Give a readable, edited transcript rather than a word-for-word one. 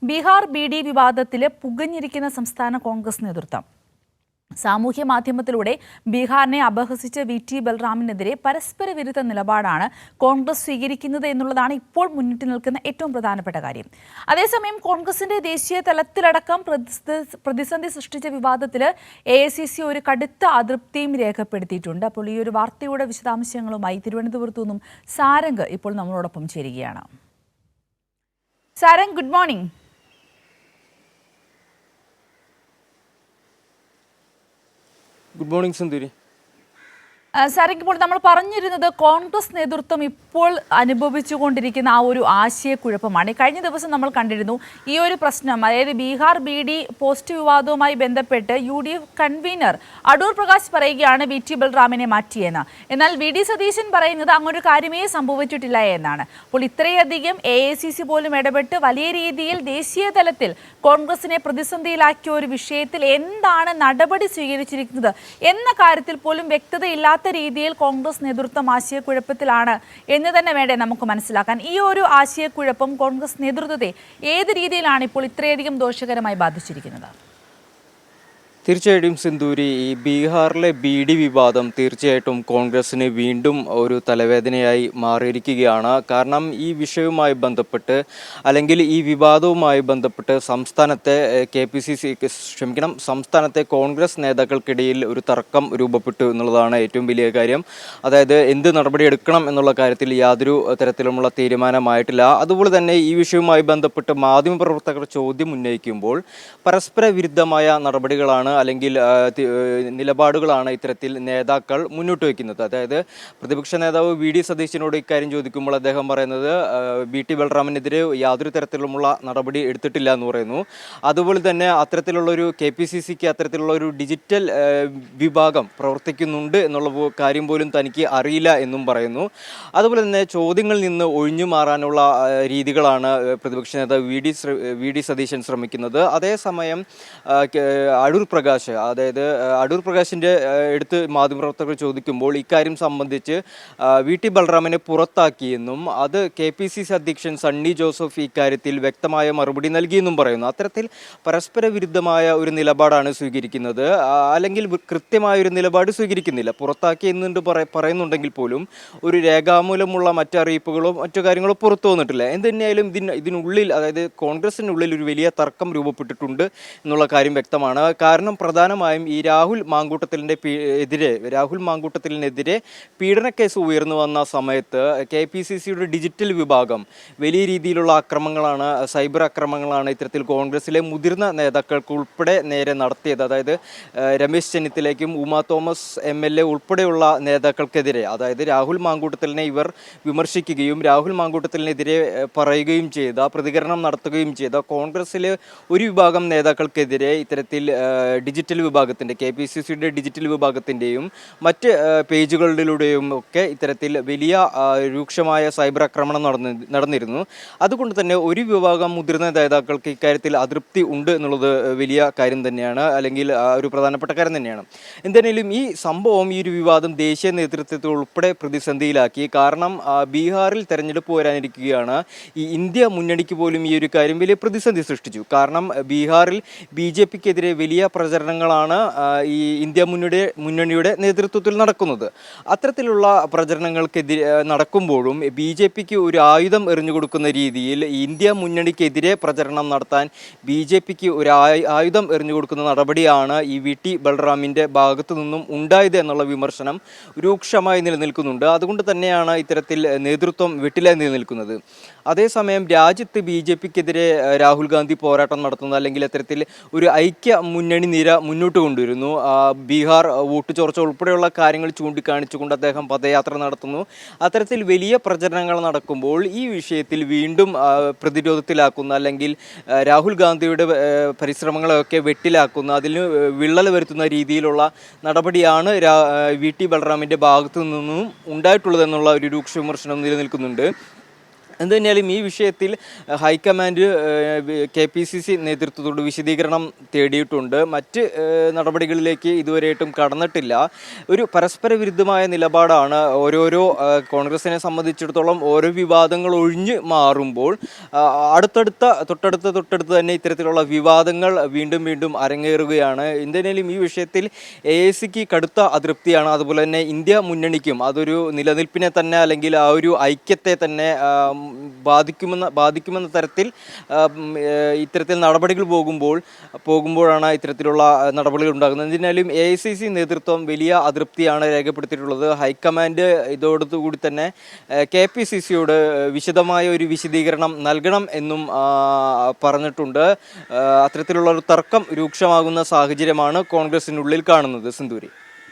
ബീഹാർ ബി.ഡി വിവാദത്തിലെ പുകഞ്ഞിരിക്കുന്ന സംസ്ഥാന കോൺഗ്രസ് നേതൃത്വം സാമൂഹ്യ മാധ്യമത്തിലൂടെ ബീഹാറിനെ അപഹസിച്ച വി.ടി. ബൽറാമിനെതിരെ പരസ്പര വിരുദ്ധ നിലപാടാണ് കോൺഗ്രസ് സ്വീകരിക്കുന്നത് എന്നുള്ളതാണ് ഇപ്പോൾ മുന്നിട്ട് നിൽക്കുന്ന ഏറ്റവും പ്രധാനപ്പെട്ട കാര്യം. അതേസമയം കോൺഗ്രസിന്റെ ദേശീയ തലത്തിലടക്കം പ്രതിസന്ധി സൃഷ്ടിച്ച വിവാദത്തിൽ എ.ഐ.സി.സി ഒരു കടുത്ത അതൃപ്തിയും രേഖപ്പെടുത്തിയിട്ടുണ്ട്. അപ്പോൾ ഈ ഒരു വാർത്തയുടെ വിശദാംശങ്ങളുമായി തിരുവനന്തപുരത്തു നിന്നും സാരംഗ് ഇപ്പോൾ നമ്മളോടൊപ്പം ചേരുകയാണ്. Sarang, good morning. Good morning Sindhuri. Sarang, ഇപ്പോൾ നമ്മൾ പറഞ്ഞിരുന്നത് കോൺഗ്രസ് നേതൃത്വം ഇപ്പോൾ അനുഭവിച്ചുകൊണ്ടിരിക്കുന്ന ആ ഒരു ആശയക്കുഴപ്പമാണ്. കഴിഞ്ഞ ദിവസം നമ്മൾ കണ്ടിരുന്നു ഈ ഒരു പ്രശ്നം, അതായത് ബീഹാർ ബി.ഡി പോസ്റ്റ് വിവാദവുമായി ബന്ധപ്പെട്ട് UDF കൺവീനർ അടൂർ പ്രകാശ് പറയുകയാണ് വി.ടി. ബൽറാമിനെ മാറ്റിയെന്ന്. എന്നാൽ വി.ഡി. സതീശൻ പറയുന്നത് അങ്ങനൊരു കാര്യമേ സംഭവിച്ചിട്ടില്ല എന്നാണ്. അപ്പോൾ ഇത്രയധികം എ.ഐ.സി.സി പോലും ഇടപെട്ട് വലിയ രീതിയിൽ ദേശീയ തലത്തിൽ കോൺഗ്രസിനെ പ്രതിസന്ധിയിലാക്കിയ ഒരു വിഷയത്തിൽ എന്താണ് നടപടി സ്വീകരിച്ചിരിക്കുന്നത് എന്ന കാര്യത്തിൽ പോലും വ്യക്തതയില്ലാത്ത രീതിയിൽ കോൺഗ്രസ് നേതൃത്വം ആശയക്കുഴപ്പത്തിലാണ് എന്ന് തന്നെ വേണ്ടേ നമുക്ക് മനസ്സിലാക്കാൻ. ഈ ഒരു ആശയക്കുഴപ്പം കോൺഗ്രസ് നേതൃത്വത്തെ ഏത് രീതിയിലാണ് ഇപ്പോൾ ഇത്രയധികം ദോഷകരമായി ബാധിച്ചിരിക്കുന്നത്? തീർച്ചയായിട്ടും സിന്ധൂരി, ഈ ബീഹാറിലെ ബി.ഡി വിവാദം തീർച്ചയായിട്ടും കോൺഗ്രസിന് വീണ്ടും ഒരു തലവേദനയായി മാറിയിരിക്കുകയാണ്. കാരണം ഈ വിഷയവുമായി ബന്ധപ്പെട്ട് അല്ലെങ്കിൽ ഈ വിവാദവുമായി ബന്ധപ്പെട്ട് സംസ്ഥാനത്തെ കോൺഗ്രസ് നേതാക്കൾക്കിടയിൽ ഒരു തർക്കം രൂപപ്പെട്ടു എന്നുള്ളതാണ് ഏറ്റവും വലിയ കാര്യം. അതായത് എന്ത് നടപടി എടുക്കണം എന്നുള്ള കാര്യത്തിൽ യാതൊരു തരത്തിലുമുള്ള തീരുമാനമായിട്ടില്ല. അതുപോലെ തന്നെ ഈ വിഷയവുമായി ബന്ധപ്പെട്ട് മാധ്യമപ്രവർത്തകർ ചോദ്യം ഉന്നയിക്കുമ്പോൾ പരസ്പര വിരുദ്ധമായ നടപടികളാണ് അല്ലെങ്കിൽ നിലപാടുകളാണ് ഇത്തരത്തിൽ നേതാക്കൾ മുന്നോട്ട് വയ്ക്കുന്നത്. അതായത് പ്രതിപക്ഷ നേതാവ് വി.ഡി. സതീശനോട് ഇക്കാര്യം ചോദിക്കുമ്പോൾ അദ്ദേഹം പറയുന്നത് വി.ടി. ബൽറാമിനെതിരെ യാതൊരു തരത്തിലുമുള്ള നടപടി എടുത്തിട്ടില്ല എന്ന് പറയുന്നു. അതുപോലെ തന്നെ അത്തരത്തിലുള്ളൊരു KPCCക്ക് അത്തരത്തിലുള്ള ഒരു ഡിജിറ്റൽ വിഭാഗം പ്രവർത്തിക്കുന്നുണ്ട് എന്നുള്ള കാര്യം പോലും തനിക്ക് അറിയില്ല എന്നും പറയുന്നു. അതുപോലെ തന്നെ ചോദ്യങ്ങളിൽ നിന്ന് ഒഴിഞ്ഞു മാറാനുള്ള രീതികളാണ് പ്രതിപക്ഷ നേതാവ് വി.ഡി. സതീശൻ ശ്രമിക്കുന്നത്. അതേസമയം അടൂർ പ്രകാശിൻ്റെ അടുത്ത് മാധ്യമപ്രവർത്തകർ ചോദിക്കുമ്പോൾ ഇക്കാര്യം സംബന്ധിച്ച് വി.ടി. ബൽറാമിനെ പുറത്താക്കിയെന്നും അത് KPCC അധ്യക്ഷൻ സണ്ണി ജോസഫ് ഇക്കാര്യത്തിൽ വ്യക്തമായ മറുപടി നൽകിയെന്നും പറയുന്നു. അത്തരത്തിൽ പരസ്പര വിരുദ്ധമായ ഒരു നിലപാടാണ് സ്വീകരിക്കുന്നത്, അല്ലെങ്കിൽ കൃത്യമായ ഒരു നിലപാട് സ്വീകരിക്കുന്നില്ല. പുറത്താക്കി എന്നുണ്ട് പറയുന്നുണ്ടെങ്കിൽ പോലും ഒരു രേഖാമൂലമുള്ള മറ്ററിയിപ്പുകളോ മറ്റു കാര്യങ്ങളോ പുറത്തു വന്നിട്ടില്ല. എന്തുതന്നെയായാലും ഇതിനുള്ളിൽ, അതായത് കോൺഗ്രസിനുള്ളിൽ ഒരു വലിയ തർക്കം രൂപപ്പെട്ടിട്ടുണ്ട് എന്നുള്ള കാര്യം വ്യക്തമാണ്. കാരണം പ്രധാനമായും ഈ രാഹുൽ മാങ്കൂട്ടത്തിനെതിരെ പീഡനക്കേസ് ഉയർന്നു വന്ന സമയത്ത് KPCCയുടെ ഡിജിറ്റൽ വിഭാഗം വലിയ രീതിയിലുള്ള സൈബർ ആക്രമണങ്ങളാണ് ഇത്തരത്തിൽ കോൺഗ്രസിലെ മുതിർന്ന നേതാക്കൾക്ക് ഉൾപ്പെടെ നേരെ നടത്തിയത്. അതായത് രമേശ് ചെന്നിത്തലയ്ക്കും ഉമാ തോമസ് MLA ഉൾപ്പെടെയുള്ള നേതാക്കൾക്കെതിരെ, അതായത് രാഹുൽ മാങ്കൂട്ടത്തിലിനെ ഇവർ വിമർശിക്കുകയും രാഹുൽ മാങ്കൂട്ടത്തിനെതിരെ പറയുകയും ചെയ്ത, പ്രതികരണം നടത്തുകയും ചെയ്ത കോൺഗ്രസിലെ ഒരു വിഭാഗം നേതാക്കൾക്കെതിരെ ഇത്തരത്തിൽ ഡിജിറ്റൽ വിഭാഗത്തിൻ്റെ KPCCയുടെ ഡിജിറ്റൽ വിഭാഗത്തിൻ്റെയും മറ്റ് പേജുകളിലൂടെയും ഒക്കെ ഇത്തരത്തിൽ വലിയ രൂക്ഷമായ സൈബർ ആക്രമണം നടന്നിരുന്നു. അതുകൊണ്ട് തന്നെ ഒരു വിഭാഗം മുതിർന്ന നേതാക്കൾക്ക് ഇക്കാര്യത്തിൽ അതൃപ്തി ഉണ്ട് എന്നുള്ളത് വലിയ കാര്യം തന്നെയാണ്, അല്ലെങ്കിൽ ഒരു പ്രധാനപ്പെട്ട കാര്യം തന്നെയാണ്. എന്തായാലും ഈ സംഭവം, ഈ ഒരു വിവാദം ദേശീയ നേതൃത്വത്തെ ഉൾപ്പെടെ പ്രതിസന്ധിയിലാക്കി. കാരണം ബീഹാറിൽ തെരഞ്ഞെടുപ്പ് വരാനിരിക്കുകയാണ്. ഈ ഇന്ത്യ മുന്നണിക്ക് പോലും ഈ ഒരു കാര്യം വലിയ പ്രതിസന്ധി സൃഷ്ടിച്ചു. കാരണം ബീഹാറിൽ BJPക്കെതിരെ വലിയ പ്രചരണങ്ങളാണ് ഈ ഇന്ത്യ മുന്നണിയുടെ നേതൃത്വത്തിൽ നടക്കുന്നത്. അത്തരത്തിലുള്ള പ്രചരണങ്ങൾക്കെതിരെ നടക്കുമ്പോഴും BJPക്ക് ഒരു ആയുധം എറിഞ്ഞുകൊടുക്കുന്ന രീതിയിൽ ഇന്ത്യ മുന്നണിക്കെതിരെ പ്രചരണം നടത്താൻ BJPക്ക് ഒരു ആയുധം എറിഞ്ഞുകൊടുക്കുന്ന നടപടിയാണ് ഈ വി.ടി. ബൽറാമിൻ്റെ ഭാഗത്തു നിന്നും ഉണ്ടായത് എന്നുള്ള വിമർശനം രൂക്ഷമായി നിലനിൽക്കുന്നുണ്ട്. അതുകൊണ്ട് തന്നെയാണ് ഇത്തരത്തിൽ നേതൃത്വം വെട്ടിലായി നിലനിൽക്കുന്നത്. അതേസമയം രാജ്യത്ത് BJPക്കെതിരെ രാഹുൽ ഗാന്ധി പോരാട്ടം നടത്തുന്നത്, അല്ലെങ്കിൽ അത്തരത്തിൽ ഒരു ഐക്യ മുന്നണി നിര മുന്നോട്ട് കൊണ്ടുവരുന്നു. ബീഹാർ വോട്ട് ചോർച്ച ഉൾപ്പെടെയുള്ള കാര്യങ്ങൾ ചൂണ്ടിക്കാണിച്ചുകൊണ്ട് അദ്ദേഹം പദയാത്ര നടത്തുന്നു. അത്തരത്തിൽ വലിയ പ്രചരണങ്ങൾ നടക്കുമ്പോൾ ഈ വിഷയത്തിൽ വീണ്ടും പ്രതിരോധത്തിലാക്കുന്ന, അല്ലെങ്കിൽ രാഹുൽ ഗാന്ധിയുടെ പരിശ്രമങ്ങളെയൊക്കെ വെട്ടിലാക്കുന്ന, അതിന് വിള്ളൽ വരുത്തുന്ന രീതിയിലുള്ള നടപടിയാണ് വി.ടി. ബൽറാമിൻ്റെ ഭാഗത്തു നിന്നും ഉണ്ടായിട്ടുള്ളതെന്നുള്ള ഒരു രൂക്ഷ വിമർശനം നിലനിൽക്കുന്നുണ്ട്. എന്ത് തന്നെയാലും ഈ വിഷയത്തിൽ ഹൈക്കമാൻഡ് KPCC നേതൃത്വത്തോട് വിശദീകരണം തേടിയിട്ടുണ്ട്. മറ്റ് നടപടികളിലേക്ക് ഇതുവരെയായിട്ടും കടന്നിട്ടില്ല. ഒരു പരസ്പര വിരുദ്ധമായ നിലപാടാണ് ഓരോരോ കോൺഗ്രസിനെ സംബന്ധിച്ചിടത്തോളം ഓരോ വിവാദങ്ങൾ ഒഴിഞ്ഞ് മാറുമ്പോൾ തൊട്ടടുത്ത് തന്നെ ഇത്തരത്തിലുള്ള വിവാദങ്ങൾ വീണ്ടും വീണ്ടും അരങ്ങേറുകയാണ്. എന്തായാലും ഈ വിഷയത്തിൽ AICക്ക് കടുത്ത അതൃപ്തിയാണ്. അതുപോലെ തന്നെ ഇന്ത്യ മുന്നണിക്കും അതൊരു നിലനിൽപ്പിനെ തന്നെ അല്ലെങ്കിൽ ആ ഒരു ഐക്യത്തെ തന്നെ ബാധിക്കുമെന്ന തരത്തിൽ ഇത്തരത്തിൽ നടപടികൾ പോകുമ്പോഴാണ് ഇത്തരത്തിലുള്ള നടപടികൾ ഉണ്ടാകുന്നത്. എന്നിരുന്നാലും AICC നേതൃത്വം വലിയ അതൃപ്തിയാണ് രേഖപ്പെടുത്തിയിട്ടുള്ളത്. ഹൈക്കമാൻഡ് ഇതോടുകൂടി തന്നെ KPCCയോട് വിശദമായ ഒരു വിശദീകരണം നൽകണം എന്നും പറഞ്ഞിട്ടുണ്ട്. അത്തരത്തിലുള്ള ഒരു തർക്കം രൂക്ഷമാകുന്ന സാഹചര്യമാണ് കോൺഗ്രസിനുള്ളിൽ കാണുന്നത്. സിന്ധൂരി.